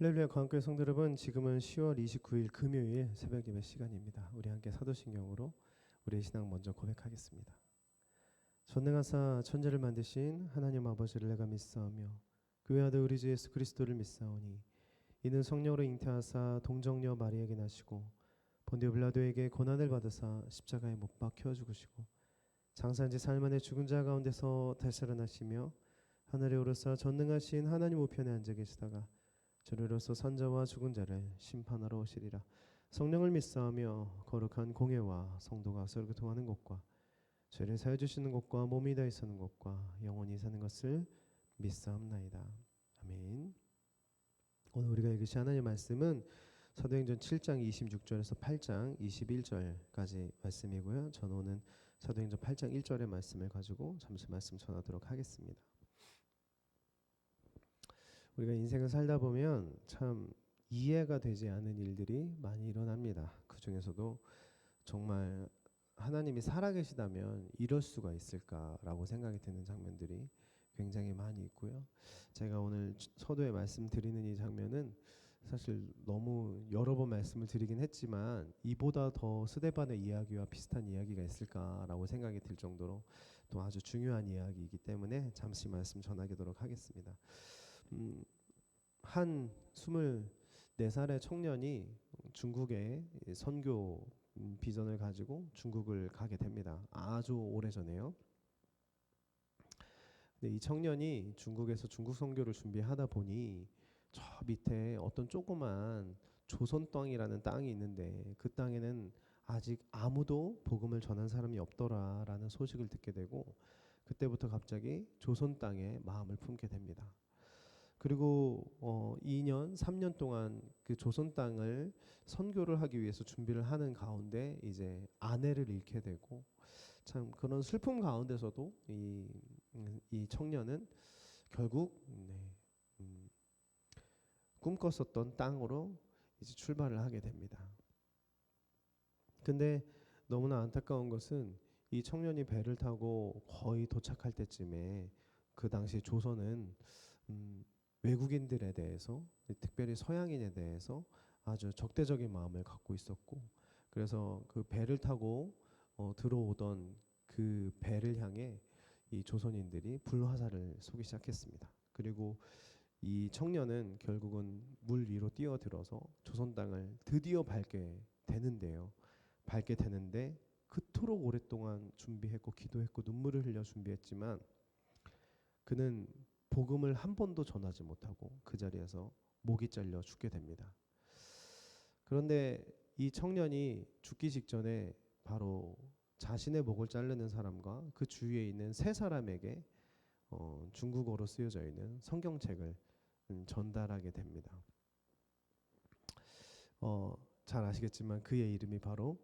할렐루야 광교회 성도 여러분, 지금은 10월 29일 금요일 새벽 예배 시간입니다. 우리 함께 사도신경으로 우리의 신앙 먼저 고백하겠습니다. 전능하사 천지를 만드신 하나님 아버지를 내가 믿사오며 그 외아들 우리 주 예수 그리스도를 믿사오니 이는 성령으로 잉태하사 동정녀 마리아에게 나시고 본디오 빌라도에게 고난을 받으사 십자가에 못 박혀 죽으시고 장사한 지 사흘 만에 죽은 자 가운데서 다시 살아나시며 하늘에 오르사 전능하신 하나님 우편에 앉아 계시다가 저리로서 산자와 죽은 자를 심판하러 오시리라. 성령을 믿사오며 거룩한 공회와 성도가 서로 교통하는 것과 죄를 사해 주시는 것과 몸이 다해 사는 것과 영원히 사는 것을 믿사옵나이다. 아멘. 오늘 우리가 읽으실 하나님의 말씀은 사도행전 7장 26절에서 8장 21절까지 말씀이고요. 저는 오늘 사도행전 8장 1절의 말씀을 가지고 잠시 말씀 전하도록 하겠습니다. 우리가 인생을 살다 보면 참 이해가 되지 않은 일들이 많이 일어납니다. 그 중에서도 정말 하나님이 살아계시다면 이럴 수가 있을까라고 생각이 드는 장면들이 굉장히 많이 있고요. 제가 오늘 서두에 말씀드리는 이 장면은 사실 너무 여러 번 말씀을 드리긴 했지만 이보다 더 스데반의 이야기와 비슷한 이야기가 있을까라고 생각이 들 정도로 또 아주 중요한 이야기이기 때문에 잠시 말씀 전하도록 하겠습니다. 한 24살의 청년이 중국에 선교 비전을 가지고 중국을 가게 됩니다. 아주 오래전에요. 근데 이 청년이 중국에서 중국 선교를 준비하다 보니 저 밑에 어떤 조그만 조선 땅이라는 땅이 있는데 그 땅에는 아직 아무도 복음을 전한 사람이 없더라라는 소식을 듣게 되고 그때부터 갑자기 조선 땅에 마음을 품게 됩니다. 그리고 2년, 3년 동안 그 조선 땅을 선교를 하기 위해서 준비를 하는 가운데 이제 아내를 잃게 되고 참 그런 슬픔 가운데서도 이 청년은 결국 꿈꿨었던 땅으로 이제 출발을 하게 됩니다. 근데 너무나 안타까운 것은 이 청년이 배를 타고 거의 도착할 때쯤에 그 당시 조선은 외국인들에 대해서 특별히 서양인에 대해서 아주 적대적인 마음을 갖고 있었고 그래서 그 배를 타고 들어오던 그 배를 향해 이 조선인들이 불화살을 쏘기 시작했습니다. 그리고 이 청년은 결국은 물 위로 뛰어들어서 조선 땅을 드디어 밟게 되는데요. 밟게 되는데 그토록 오랫동안 준비했고 기도했고 눈물을 흘려 준비했지만 그는 복음을 한 번도 전하지 못하고 그 자리에서 목이 잘려 죽게 됩니다. 그런데 이 청년이 죽기 직전에 바로 자신의 목을 자르는 사람과 그 주위에 있는 세 사람에게 중국어로 쓰여져 있는 성경책을 전달하게 됩니다. 잘 아시겠지만 그의 이름이 바로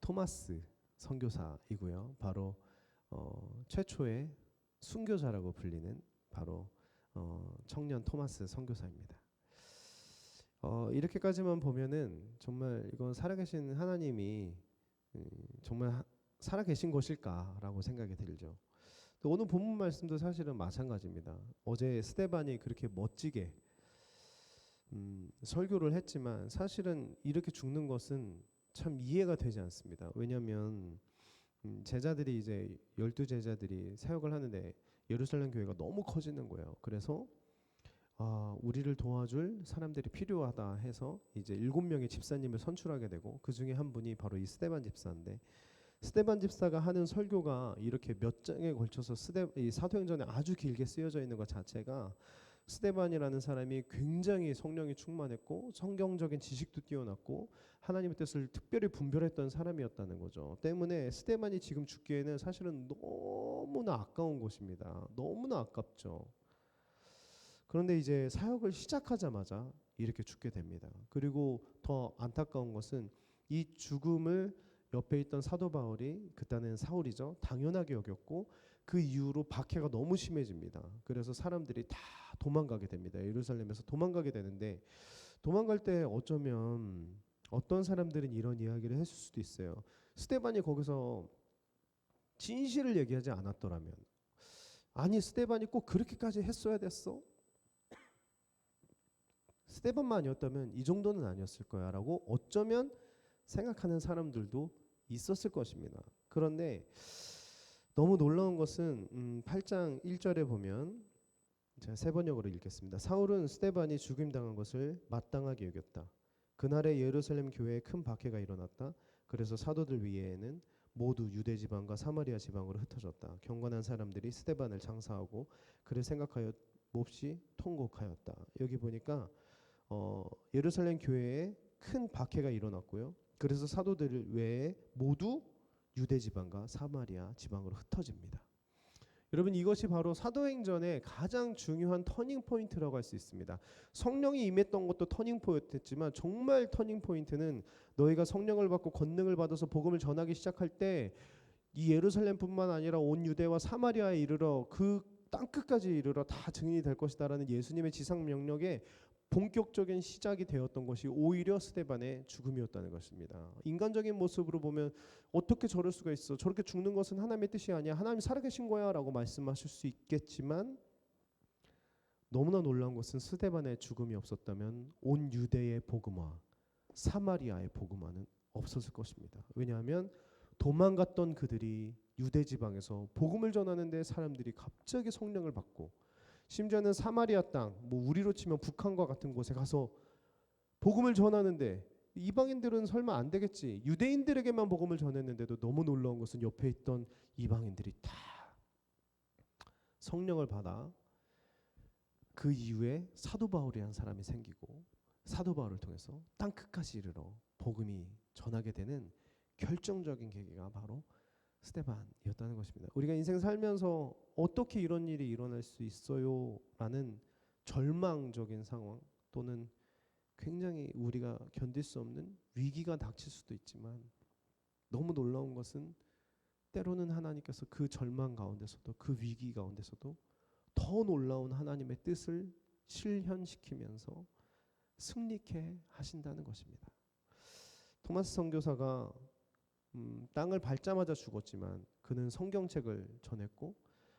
토마스 선교사이고요. 바로 최초의 순교자라고 불리는 바로 청년 토마스 선교사입니다. 이렇게까지만 보면은 정말 이건 살아계신 하나님이 정말 살아계신 것일까라고 생각이 들죠. 또 오늘 본문 말씀도 사실은 마찬가지입니다. 어제 스데반이 그렇게 멋지게 설교를 했지만 사실은 이렇게 죽는 것은 참 이해가 되지 않습니다. 왜냐하면 제자들이 이제 12제자들이 사역을 하는데 예루살렘 교회가 너무 커지는 거예요. 그래서 우리를 도와줄 사람들이 필요하다 해서 이제 7명의 집사님을 선출하게 되고 그 중에 한 분이 바로 이 스데반 집사인데 스데반 집사가 하는 설교가 이렇게 몇 장에 걸쳐서 이 사도행전에 아주 길게 쓰여져 있는 것 자체가 스데반이라는 사람이 굉장히 성령이 충만했고 성경적인 지식도 뛰어났고 하나님의 뜻을 특별히 분별했던 사람이었다는 거죠. 때문에 스데반이 지금 죽기에는 사실은 너무나 아까운 것입니다. 너무나 아깝죠. 그런데 이제 사역을 시작하자마자 이렇게 죽게 됩니다. 그리고 더 안타까운 것은 이 죽음을 옆에 있던 사도 바울이 그때는 사울이죠. 당연하게 여겼고 그 이후로 박해가 너무 심해집니다. 그래서 사람들이 다 도망가게 됩니다. 예루살렘에서 도망가게 되는데 도망갈 때 어쩌면 어떤 사람들은 이런 이야기를 했을 수도 있어요. 스데반이 거기서 진실을 얘기하지 않았더라면 아니 스데반이 꼭 그렇게까지 했어야 됐어? 스데반만이었다면 이 정도는 아니었을 거야라고 어쩌면 생각하는 사람들도 있었을 것입니다. 그런데 너무 놀라운 것은 8장 1절에 보면, 제가 세 번역으로 읽겠습니다. 사울은 스데반이 죽임당한 것을 마땅하게 여겼다. 그날에 예루살렘 교회에 큰 박해가 일어났다. 그래서 사도들 위에는 모두 유대 지방과 사마리아 지방으로 흩어졌다. 경건한 사람들이 스데반을 장사하고 그를 생각하여 몹시 통곡하였다. 여기 보니까 예루살렘 교회에 큰 박해가 일어났고요. 그래서 사도들 외에 모두 유대 지방과 사마리아 지방으로 흩어집니다. 여러분, 이것이 바로 사도행전의 가장 중요한 터닝 포인트라고 할 수 있습니다. 성령이 임했던 것도 터닝 포인트였지만 정말 터닝 포인트는 너희가 성령을 받고 권능을 받아서 복음을 전하기 시작할 때 이 예루살렘뿐만 아니라 온 유대와 사마리아에 이르러 그 땅끝까지 이르러 다 증인이 될 것이다라는 예수님의 지상 명령에 본격적인 시작이 되었던 것이 오히려 스데반의 죽음이었다는 것입니다. 인간적인 모습으로 보면 어떻게 저럴 수가 있어? 저렇게 죽는 것은 하나님의 뜻이 아니야. 하나님 살아계신 거야 라고 말씀하실 수 있겠지만, 너무나 놀라운 것은 스데반의 죽음이 없었다면 온 유대의 복음화, 사마리아의 복음화는 없었을 것입니다. 왜냐하면 도망갔던 그들이 유대 지방에서 복음을 전하는데 사람들이 갑자기 성령을 받고, 심지어는 사마리아 땅, 뭐 우리로 치면 북한과 같은 곳에 가서 복음을 전하는데 이방인들은 설마 안 되겠지. 유대인들에게만 복음을 전했는데도 너무 놀라운 것은 옆에 있던 이방인들이 다 성령을 받아 그 이후에 사도 바울이라는 사람이 생기고, 사도 바울을 통해서 땅 끝까지 이르러 복음이 전하게 되는 결정적인 계기가 바로 스데반이었다는 것입니다. 우리가 인생 살면서 어떻게 이런 일이 일어날 수 있어요? 라는 절망적인 상황, 또는 굉장히 우리가 견딜 수 없는 위기가 닥칠 수도 있지만, 너무 놀라운 것은 때로는 하나님께서 그 절망 가운데서도, 그 위기 가운데서도 더 놀라운 하나님의 뜻을 실현시키면서 승리케 하신다는 것입니다. 토마스 선교사가 땅을 밟자마자 죽었지만 그는 성경책을 전했고,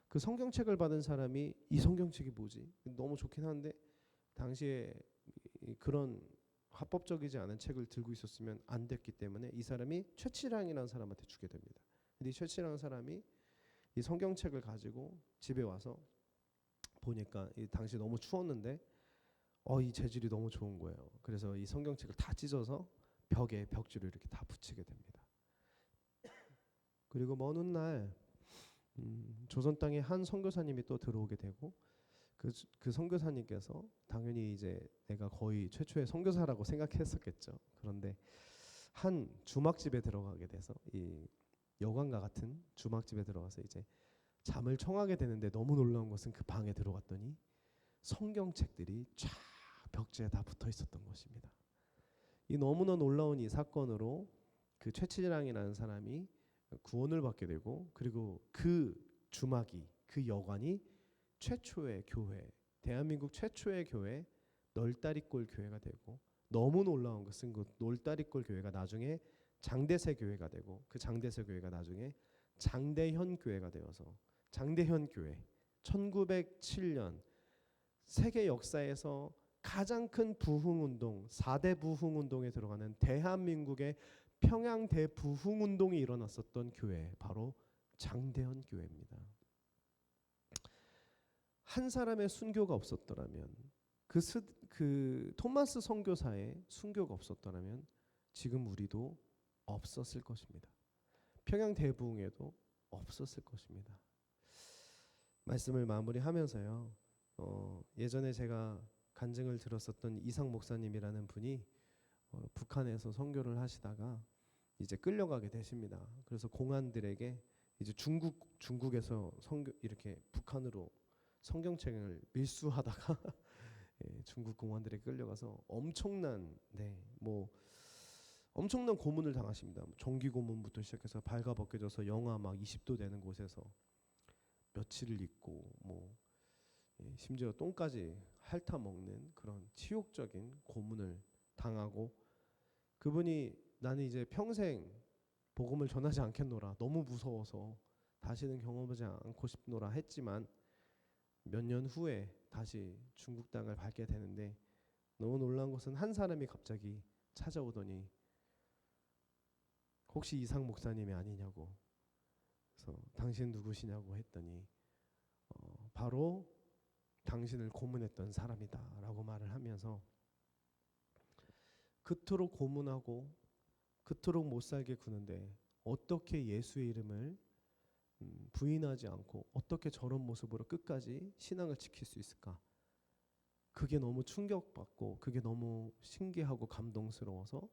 그 성경책을 받은 사람이 이 성경책이 뭐지? 너무 좋긴 한데 당시에 그런 합법적이지 않은 책을 들고 있었으면 안 됐기 때문에 이 사람이 최치랑이라는 사람한테 주게 됩니다. 근데 이 최치랑 사람이 이 성경책을 가지고 집에 와서 보니까 이 당시 너무 추웠는데 이 재질이 너무 좋은 거예요. 그래서 이 성경책을 다 찢어서 벽에 벽지로 이렇게 다 붙이게 됩니다. 그리고 먼 훗날 조선 땅에 한 선교사님이 또 들어오게 되고, 그 선교사님께서 당연히 이제 내가 거의 최초의 선교사라고 생각했었겠죠. 그런데 한 주막집에 들어가게 돼서, 이 여관과 같은 주막집에 들어가서 이제 잠을 청하게 되는데, 너무 놀라운 것은 그 방에 들어갔더니 성경책들이 쫙 벽지에 다 붙어 있었던 것입니다. 이 너무나 놀라운 이 사건으로 그 최치랑이라는 사람이 구원을 받게 되고, 그리고 그 주막이, 그 여관이 최초의 교회, 대한민국 최초의 교회 널다리골 교회가 되고, 너무 놀라운 것은 그 널다리골 교회가 나중에 장대세 교회가 되고, 그 장대세 교회가 나중에 장대현 교회가 되어서, 장대현 교회 1907년 세계 역사에서 가장 큰 부흥운동, 4대 부흥운동에 들어가는 대한민국의 평양 대부흥운동이 일어났었던 교회, 바로 장대현 교회입니다. 한 사람의 순교가 없었더라면, 그 토마스 선교사의 순교가 없었더라면 지금 우리도 없었을 것입니다. 평양 대부흥에도 없었을 것입니다. 말씀을 마무리하면서요, 예전에 제가 간증을 들었었던 이상 목사님이라는 분이 북한에서 선교를 하시다가 이제 끌려가게 되십니다. 그래서 공안들에게 이제 중국에서 이렇게 북한으로 성경책을 밀수하다가 중국 공안들에게 끌려가서 엄청난 엄청난 고문을 당하십니다. 전기 고문부터 시작해서 발가벗겨져서 영하 막 20도 되는 곳에서 며칠을 있고, 심지어 똥까지 핥아 먹는 그런 치욕적인 고문을 당하고, 그분이 나는 이제 평생 복음을 전하지 않겠노라, 너무 무서워서 다시는 경험하지 않고 싶노라 했지만 몇 년 후에 다시 중국 땅을 밟게 되는데, 너무 놀라운 것은 한 사람이 갑자기 찾아오더니 혹시 이상 목사님이 아니냐고, 그래서 당신 누구시냐고 했더니 바로 당신을 고문했던 사람이다라고 말을 하면서 그토록 고문하고 그토록 못 살게 구는데 어떻게 예수의 이름을 부인하지 않고 어떻게 저런 모습으로 끝까지 신앙을 지킬 수 있을까? 그게 너무 충격받고 그게 너무 신기하고 감동스러워서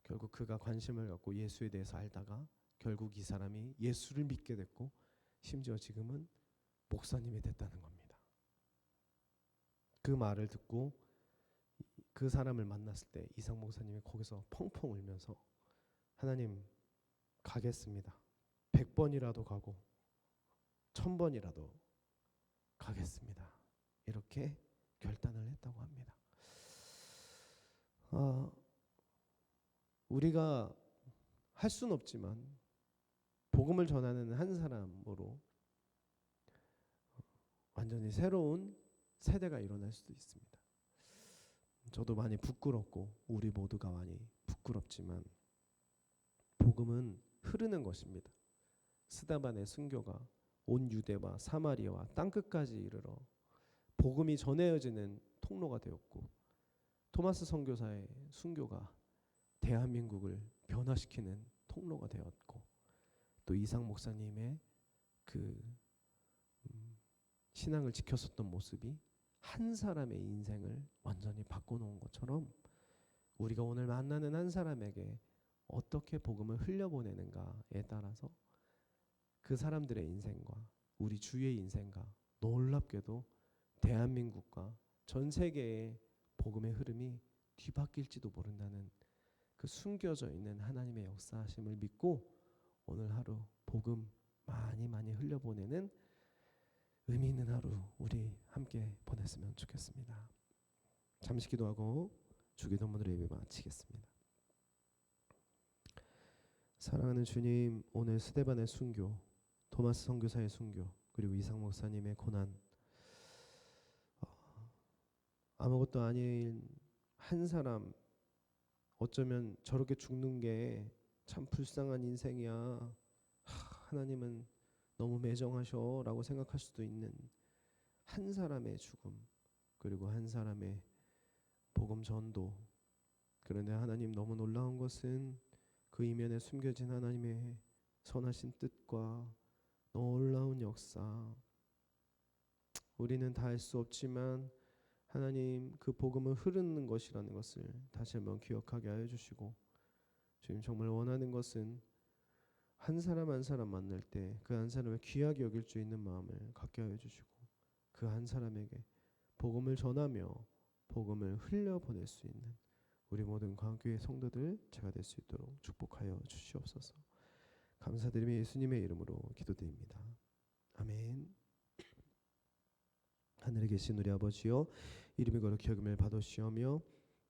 결국 그가 관심을 갖고 예수에 대해서 알다가 결국 이 사람이 예수를 믿게 됐고 심지어 지금은 목사님이 됐다는 겁니다. 그 말을 듣고 그 사람을 만났을 때 이상 목사님이 거기서 펑펑 울면서 하나님, 가겠습니다. 100번이라도 가고 1000번이라도 가겠습니다. 이렇게 결단을 했다고 합니다. 우리가 할 수는 없지만 복음을 전하는 한 사람으로 완전히 새로운 세대가 일어날 수도 있습니다. 저도 많이 부끄럽고 우리 모두가 많이 부끄럽지만 복음은 흐르는 것입니다. 스데반의 순교가 온 유대와 사마리아와 땅끝까지 이르러 복음이 전해져지는 통로가 되었고, 토마스 선교사의 순교가 대한민국을 변화시키는 통로가 되었고, 또 이상 목사님의 그 신앙을 지켰었던 모습이 한 사람의 인생을 완전히 바꿔놓은 것처럼 우리가 오늘 만나는 한 사람에게 어떻게 복음을 흘려보내는가에 따라서 그 사람들의 인생과 우리 주위의 인생과 놀랍게도 대한민국과 전 세계의 복음의 흐름이 뒤바뀔지도 모른다는 그 숨겨져 있는 하나님의 역사하심을 믿고 오늘 하루 복음 많이 흘려보내는 의미 있는 하루 우리 함께 보냈으면 좋겠습니다. 잠시 기도하고 주기도문으로 예배 마치겠습니다. 사랑하는 주님, 오늘 스데반의 순교, 토마스 선교사의 순교, 그리고 이상 목사님의 고난, 아무것도 아닌 한 사람, 어쩌면 저렇게 죽는 게 참 불쌍한 인생이야, 하나님은 너무 매정하셔 라고 생각할 수도 있는 한 사람의 죽음, 그리고 한 사람의 복음 전도. 그런데 하나님, 너무 놀라운 것은 그 이면에 숨겨진 하나님의 선하신 뜻과 놀라운 역사, 우리는 다 알 수 없지만 하나님, 그 복음은 흐르는 것이라는 것을 다시 한번 기억하게 하여 주시고, 주님, 정말 원하는 것은 한 사람 한 사람 만날 때 그 한 사람을 귀하게 여길 수 있는 마음을 갖게 하여 주시고, 그 한 사람에게 복음을 전하며 복음을 흘려보낼 수 있는 우리 모든 광교회 성도들 제가 될 수 있도록 축복하여 주시옵소서. 감사드리며 예수님의 이름으로 기도드립니다. 아멘. 하늘에 계신 우리 아버지여, 이름이 거룩히 여김을 받으시오며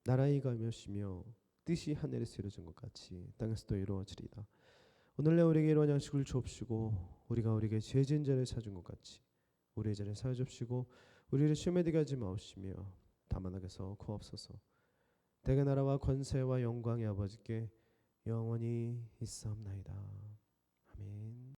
나라의 임하시며 뜻이 하늘에서 이루어진 것 같이 땅에서도 이루어지리다. 오늘날 우리에게 일용할 양식을 주옵시고, 우리가 우리에게 죄진 자를 찾은 것 같이 우리의 죄를 사하여 주옵시고, 우리를 시험에 들게 하지 마옵시며 다만 악에서 구하옵소서. 대개 나라와 권세와 영광이 아버지께 영원히 있사옵나이다.